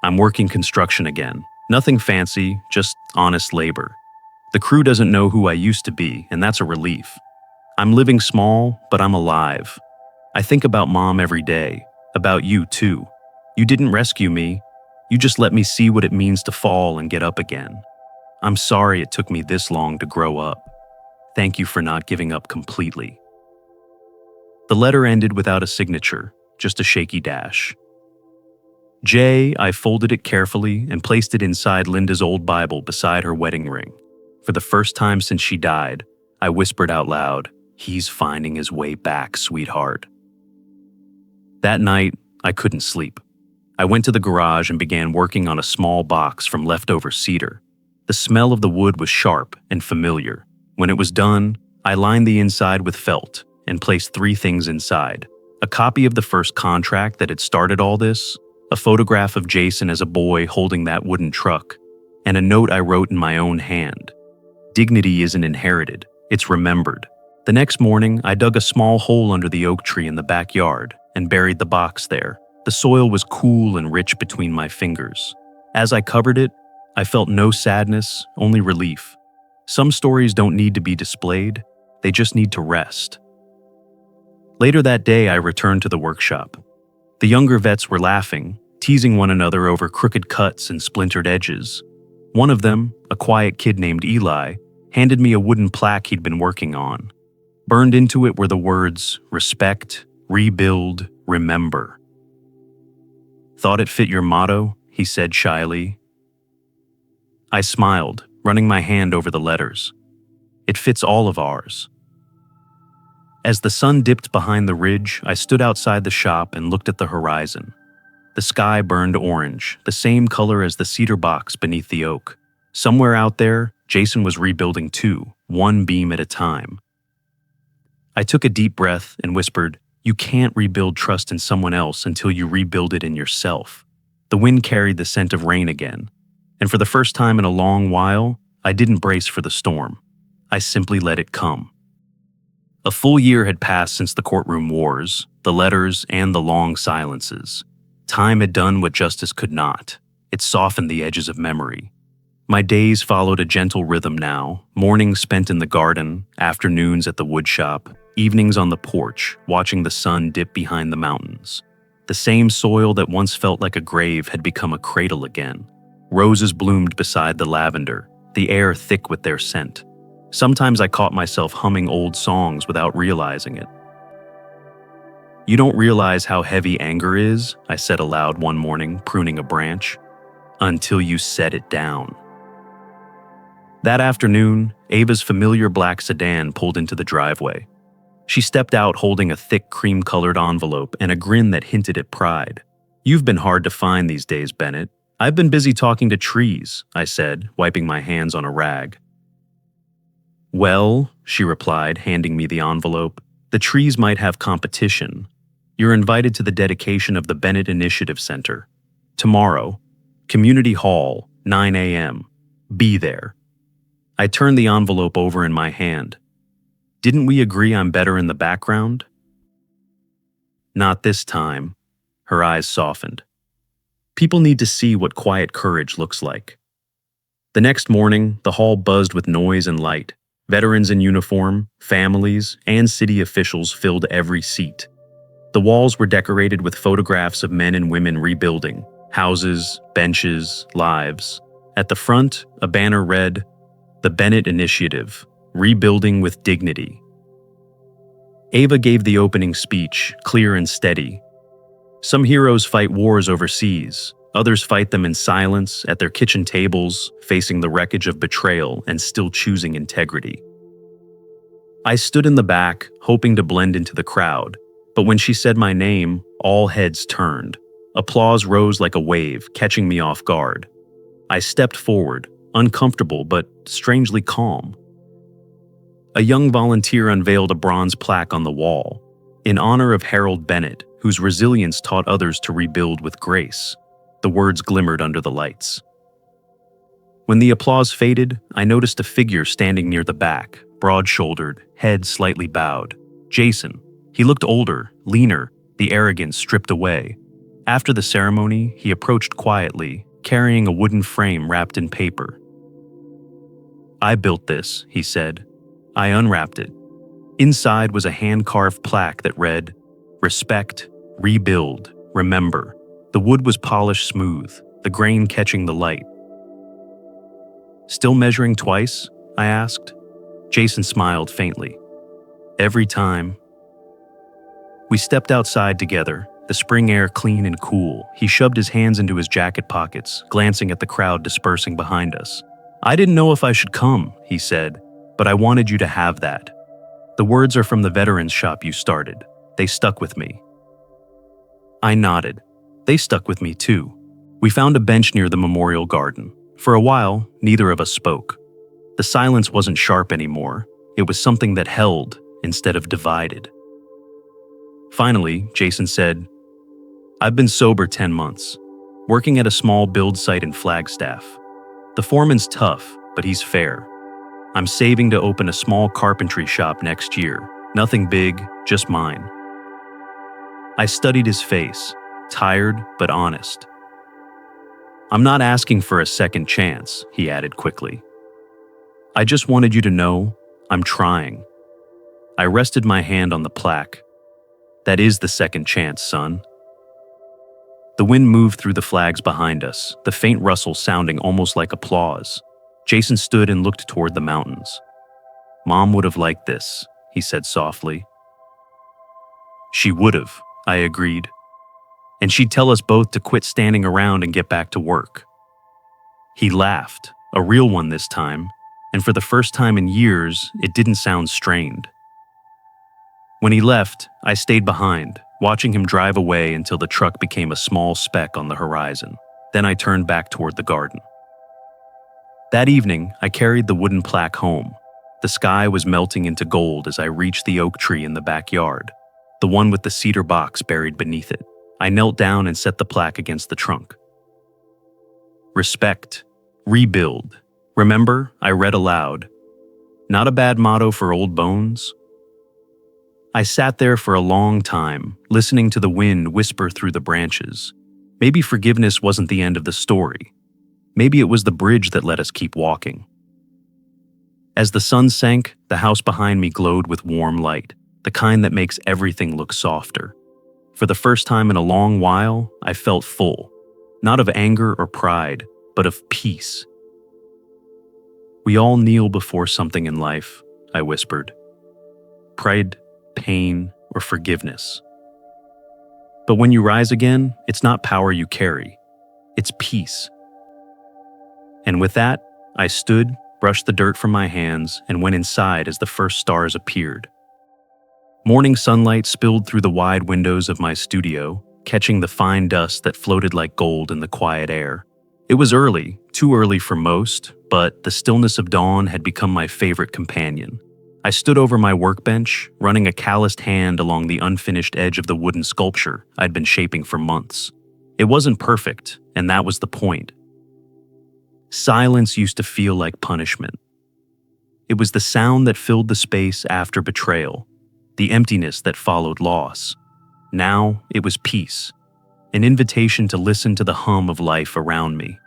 "I'm working construction again. Nothing fancy, just honest labor. The crew doesn't know who I used to be, and that's a relief. I'm living small, but I'm alive. I think about Mom every day, about you too. You didn't rescue me. You just let me see what it means to fall and get up again. I'm sorry it took me this long to grow up. Thank you for not giving up completely." The letter ended without a signature, just a shaky dash. I folded it carefully and placed it inside Linda's old Bible beside her wedding ring. For the first time since she died, I whispered out loud, "He's finding his way back, sweetheart." That night, I couldn't sleep. I went to the garage and began working on a small box from leftover cedar. The smell of the wood was sharp and familiar. When it was done, I lined the inside with felt and placed 3 things inside: a copy of the first contract that had started all this, a photograph of Jason as a boy holding that wooden truck, and a note I wrote in my own hand. Dignity isn't inherited, it's remembered. The next morning, I dug a small hole under the oak tree in the backyard and buried the box there. The soil was cool and rich between my fingers. As I covered it, I felt no sadness, only relief. Some stories don't need to be displayed, they just need to rest. Later that day, I returned to the workshop. The younger vets were laughing, teasing one another over crooked cuts and splintered edges. One of them, a quiet kid named Eli, handed me a wooden plaque he'd been working on. Burned into it were the words, "Respect, rebuild, remember." "Thought it fit your motto?" he said shyly. I smiled, running my hand over the letters. "It fits all of ours." As the sun dipped behind the ridge, I stood outside the shop and looked at the horizon. The sky burned orange, the same color as the cedar box beneath the oak. Somewhere out there, Jason was rebuilding too, one beam at a time. I took a deep breath and whispered, "You can't rebuild trust in someone else until you rebuild it in yourself." The wind carried the scent of rain again, and for the first time in a long while, I didn't brace for the storm. I simply let it come. A full year had passed since the courtroom wars, the letters, and the long silences. Time had done what justice could not. It softened the edges of memory. My days followed a gentle rhythm now, mornings spent in the garden, afternoons at the woodshop, evenings on the porch, watching the sun dip behind the mountains. The same soil that once felt like a grave had become a cradle again. Roses bloomed beside the lavender, the air thick with their scent. Sometimes I caught myself humming old songs without realizing it. "You don't realize how heavy anger is," I said aloud one morning, pruning a branch, "until you set it down." That afternoon, Ava's familiar black sedan pulled into the driveway. She stepped out holding a thick cream-colored envelope and a grin that hinted at pride. "You've been hard to find these days, Bennett. I've been busy talking to trees," I said, wiping my hands on a rag. "Well," she replied, handing me the envelope, "the trees might have competition. You're invited to the dedication of the Bennett Initiative Center. Tomorrow, Community Hall, 9 a.m. Be there." I turned the envelope over in my hand. "Didn't we agree I'm better in the background?" "Not this time." Her eyes softened. "People need to see what quiet courage looks like." The next morning, the hall buzzed with noise and light. Veterans in uniform, families, and city officials filled every seat. The walls were decorated with photographs of men and women rebuilding, houses, benches, lives. At the front, a banner read, "The Bennett Initiative, Rebuilding with Dignity." Ava gave the opening speech, clear and steady. "Some heroes fight wars overseas. Others fight them in silence, at their kitchen tables, facing the wreckage of betrayal and still choosing integrity." I stood in the back, hoping to blend into the crowd, but when she said my name, all heads turned. Applause rose like a wave, catching me off guard. I stepped forward, uncomfortable but strangely calm. A young volunteer unveiled a bronze plaque on the wall, in honor of Harold Bennett, whose resilience taught others to rebuild with grace. The words glimmered under the lights. When the applause faded, I noticed a figure standing near the back, broad-shouldered, head slightly bowed. Jason. He looked older, leaner, the arrogance stripped away. After the ceremony, he approached quietly, carrying a wooden frame wrapped in paper. "I built this," he said. I unwrapped it. Inside was a hand-carved plaque that read, "Respect, rebuild, remember." The wood was polished smooth, the grain catching the light. "Still measuring twice?" I asked. Jason smiled faintly. "Every time." We stepped outside together, the spring air clean and cool. He shoved his hands into his jacket pockets, glancing at the crowd dispersing behind us. "I didn't know if I should come," he said, "but I wanted you to have that. The words are from the veterans shop you started. They stuck with me." I nodded. They stuck with me too. We found a bench near the memorial garden. For a while, neither of us spoke. The silence wasn't sharp anymore. It was something that held instead of divided. Finally, Jason said, "I've been sober 10 months, working at a small build site in Flagstaff. The foreman's tough, but he's fair. I'm saving to open a small carpentry shop next year. Nothing big, just mine." I studied his face, tired but honest. I'm not asking for a second chance, he added quickly. I just wanted you to know I'm trying. I rested my hand on the plaque. That is the second chance, son. The wind moved through the flags behind us, the faint rustle sounding almost like applause. Jason stood and looked toward the mountains. Mom would have liked this, he said softly. She would have, I agreed. And she'd tell us both to quit standing around and get back to work. He laughed, a real one this time, and for the first time in years, it didn't sound strained. When he left, I stayed behind, watching him drive away until the truck became a small speck on the horizon. Then I turned back toward the garden. That evening, I carried the wooden plaque home. The sky was melting into gold as I reached the oak tree in the backyard, the one with the cedar box buried beneath it. I knelt down and set the plaque against the trunk. Respect. Rebuild. Remember, I read aloud. Not a bad motto for old bones. I sat there for a long time, listening to the wind whisper through the branches. Maybe forgiveness wasn't the end of the story. Maybe it was the bridge that let us keep walking. As the sun sank, the house behind me glowed with warm light, the kind that makes everything look softer. For the first time in a long while, I felt full, not of anger or pride, but of peace. We all kneel before something in life, I whispered. Pride, pain, or forgiveness. But when you rise again, it's not power you carry, it's peace. And with that, I stood, brushed the dirt from my hands, and went inside as the first stars appeared. Morning sunlight spilled through the wide windows of my studio, catching the fine dust that floated like gold in the quiet air. It was early, too early for most, but the stillness of dawn had become my favorite companion. I stood over my workbench, running a calloused hand along the unfinished edge of the wooden sculpture I'd been shaping for months. It wasn't perfect, and that was the point. Silence used to feel like punishment. It was the sound that filled the space after betrayal, the emptiness that followed loss. Now it was peace, an invitation to listen to the hum of life around me.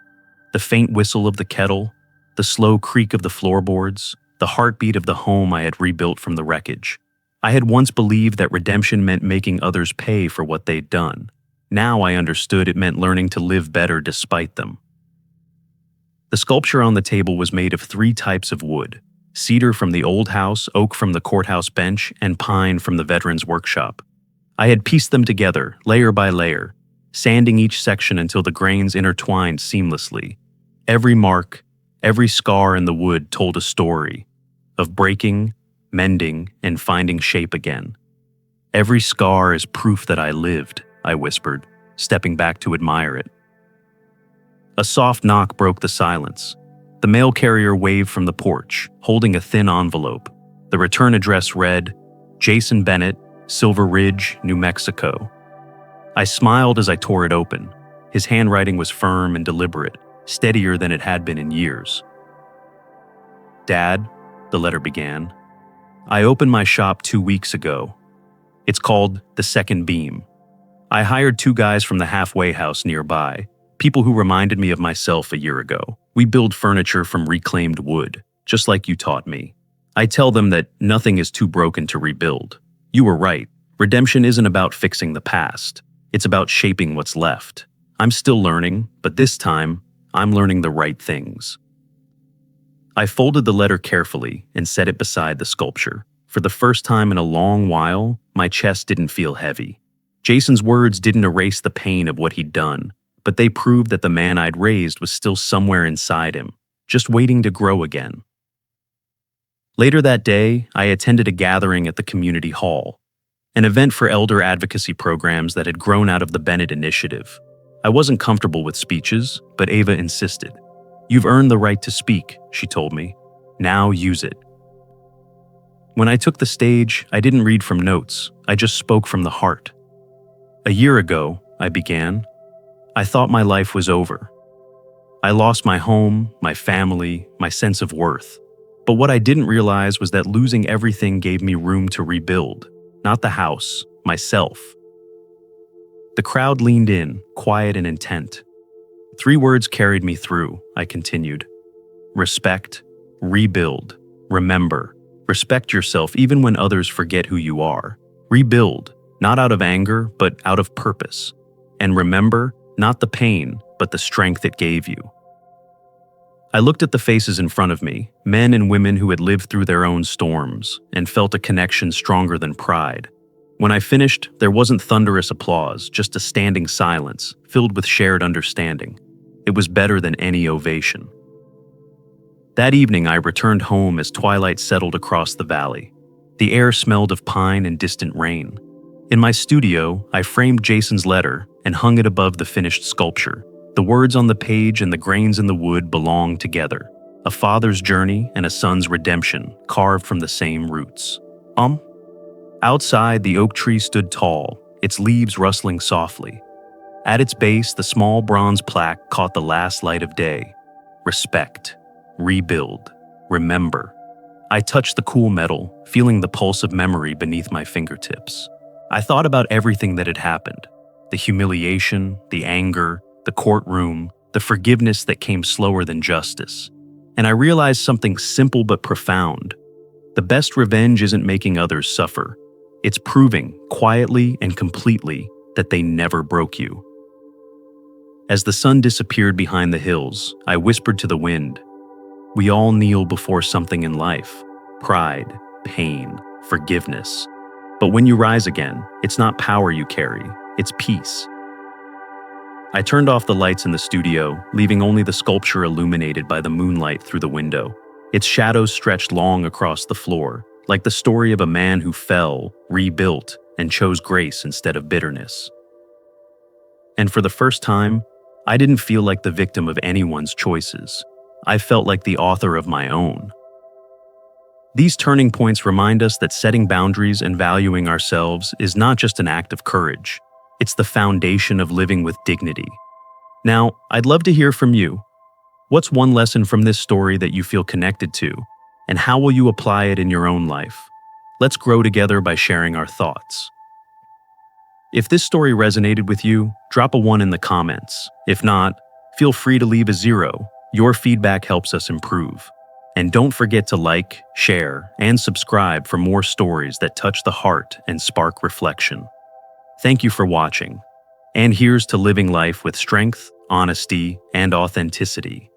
The faint whistle of the kettle, the slow creak of the floorboards, the heartbeat of the home I had rebuilt from the wreckage. I had once believed that redemption meant making others pay for what they'd done. Now I understood it meant learning to live better despite them. The sculpture on the table was made of 3 types of wood: cedar from the old house, oak from the courthouse bench, and pine from the veteran's workshop. I had pieced them together, layer by layer, sanding each section until the grains intertwined seamlessly. Every mark, every scar in the wood told a story of breaking, mending, and finding shape again. Every scar is proof that I lived, I whispered, stepping back to admire it. A soft knock broke the silence. The mail carrier waved from the porch, holding a thin envelope. The return address read, Jason Bennett, Silver Ridge, New Mexico. I smiled as I tore it open. His handwriting was firm and deliberate, steadier than it had been in years. Dad, the letter began, I opened my shop 2 weeks ago. It's called The Second Beam. I hired 2 guys from the halfway house nearby, people who reminded me of myself a year ago. We build furniture from reclaimed wood, just like you taught me. I tell them that nothing is too broken to rebuild. You were right. Redemption isn't about fixing the past. It's about shaping what's left. I'm still learning, but this time, I'm learning the right things. I folded the letter carefully and set it beside the sculpture. For the first time in a long while, my chest didn't feel heavy. Jason's words didn't erase the pain of what he'd done, but they proved that the man I'd raised was still somewhere inside him, just waiting to grow again. Later that day, I attended a gathering at the community hall, an event for elder advocacy programs that had grown out of the Bennett Initiative. I wasn't comfortable with speeches, but Ava insisted. You've earned the right to speak, she told me. Now use it. When I took the stage, I didn't read from notes. I just spoke from the heart. A year ago, I began, I thought my life was over. I lost my home, my family, my sense of worth. But what I didn't realize was that losing everything gave me room to rebuild. Not the house, myself. The crowd leaned in, quiet and intent. Three words carried me through, I continued. Respect, rebuild, remember. Respect yourself even when others forget who you are. Rebuild, not out of anger, but out of purpose. And remember, not the pain, but the strength it gave you. I looked at the faces in front of me, men and women who had lived through their own storms, and felt a connection stronger than pride. When I finished, there wasn't thunderous applause, just a standing silence, filled with shared understanding. It was better than any ovation. That evening, I returned home as twilight settled across the valley. The air smelled of pine and distant rain. In my studio, I framed Jason's letter and hung it above the finished sculpture. The words on the page and the grains in the wood belonged together. A father's journey and a son's redemption, carved from the same roots. Outside, the oak tree stood tall, its leaves rustling softly. At its base, the small bronze plaque caught the last light of day. Respect, rebuild, remember. I touched the cool metal, feeling the pulse of memory beneath my fingertips. I thought about everything that had happened. The humiliation, the anger, the courtroom, the forgiveness that came slower than justice. And I realized something simple but profound. The best revenge isn't making others suffer. It's proving, quietly and completely, that they never broke you. As the sun disappeared behind the hills, I whispered to the wind, "We all kneel before something in life. Pride, pain, forgiveness. But when you rise again, it's not power you carry, it's peace." I turned off the lights in the studio, leaving only the sculpture illuminated by the moonlight through the window. Its shadows stretched long across the floor, like the story of a man who fell, rebuilt, and chose grace instead of bitterness. And for the first time, I didn't feel like the victim of anyone's choices. I felt like the author of my own. These turning points remind us that setting boundaries and valuing ourselves is not just an act of courage. It's the foundation of living with dignity. Now, I'd love to hear from you. What's one lesson from this story that you feel connected to, and how will you apply it in your own life? Let's grow together by sharing our thoughts. If this story resonated with you, drop a 1 in the comments. If not, feel free to leave a 0. Your feedback helps us improve. And don't forget to like, share, and subscribe for more stories that touch the heart and spark reflection. Thank you for watching. And here's to living life with strength, honesty, and authenticity.